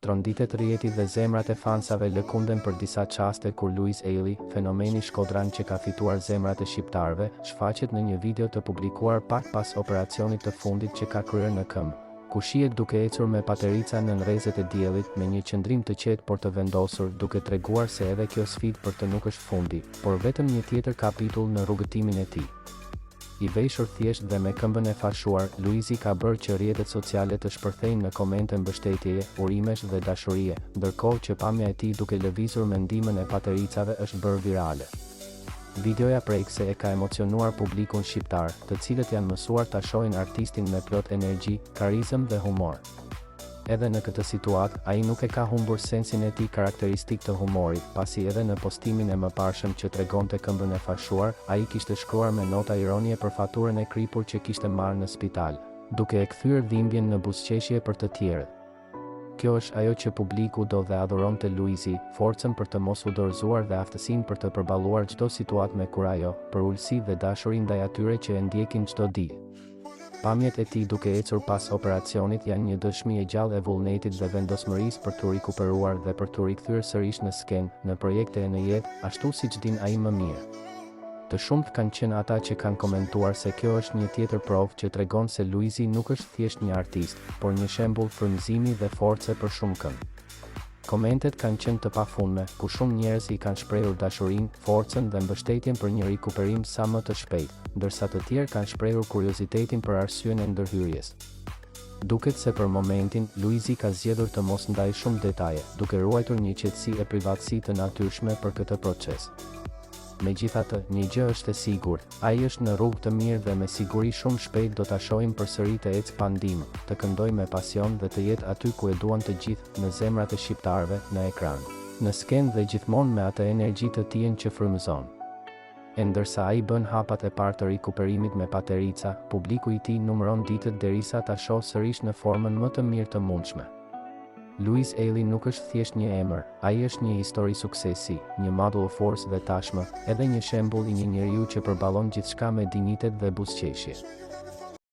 Tronditet rrjeti dhe zemrat e fansave lëkunden për disa qaste kur Louise Ailey, fenomeni shkodran që ka fituar zemrat e shqiptarëve, shfaqet në një video të publikuar pak pas operacionit të fundit që ka kryer në këmbë, ku shihet duke ecur me paterica në rrezet e diellit me një qëndrim të qetë por të vendosur, duke treguar se edhe kjo sfidë për të nuk është fundi, por vetëm një tjetër kapitull në rrugëtimin e tij. I veshur thjesht dhe me këmbën e fashuar, Luizi ka bërë që rrjetet sociale të shpërthejnë në komente mbështetjeje, urimesh dhe dashurie, ndërkohë që pamja e tij duke lëvizur me ndihmën e patericave është bërë virale. Videoja prekse e ka emocionuar publikun shqiptar, të cilët janë mësuar ta shohin artistin me plot energji, karizëm dhe humor. Edhe në këtë situatë, ai nuk e ka humbur sensin e tij karakteristik të humorit, pasi edhe në postimin e mëparshëm që tregonte këmbën e fashuar, ai kishte shkruar me nota ironie për faturën e kripur që kishte marrë në spital, duke e kthyer dhimbjen në buzëqeshje për të tjerët. Kjo është ajo që publiku do dhe adhuronte Luizi, forcën për të mos u dorëzuar dhe aftësinë për të përballuar çdo situatë me kurajo, për ulësi dhe dashuri ndaj atyre që e ndjekin çdo ditë. Pamjet e tij duke ecur pas operacionit janë një dëshmi e gjallë e vullnetit dhe vendosmërisë për t'u rikuperuar dhe për t'u rikthyer sërish në skenë, në projekte e në jetë, ashtu siç din ai më mirë. Të shumt kanë qenë ata që kanë komentuar se kjo është një tjetër provë që tregon se Luizi nuk është thjesht një artist, por një shembull frymëzimi dhe force për shumëkën. Komentet kanë qenë të pafundme, ku shumë njerëz i kanë shprehur dashurinë, forcën dhe mbështetjen për një rikuperim sa më të shpejtë, ndërsa të tjerë kanë shprehur kuriozitetin për arsyeën e ndërhyrjes. Duket se për momentin, Luizi ka zgjedhur të mos ndajë shumë detaje, duke ruajtur një qetësi e privatësi të natyrshme për këtë proces. Megjithatë, një gjë është e sigurt, ai është në rrugë të mirë dhe me siguri shumë shpejt do ta shohim përsëri të ecë pa ndihmë, të këndojë me pasion dhe të jetë aty ku e duan të gjithë, në zemrat e shqiptarëve, në ekran, në skenë dhe gjithmonë me atë energji të tij që frymëzon. E ndërsa ai bën hapat e parë të rikuperimit me paterica, publiku i tij numëron ditët derisa ta shohë sërish në formën më të mirë të mundshme. Louise Ailey nuk është thjesht një emër, ai është një histori suksesi, një model of force dhe tashmë, edhe një shembull i një njeriu që përballon gjithçka me dinjitet dhe buzëqeshje.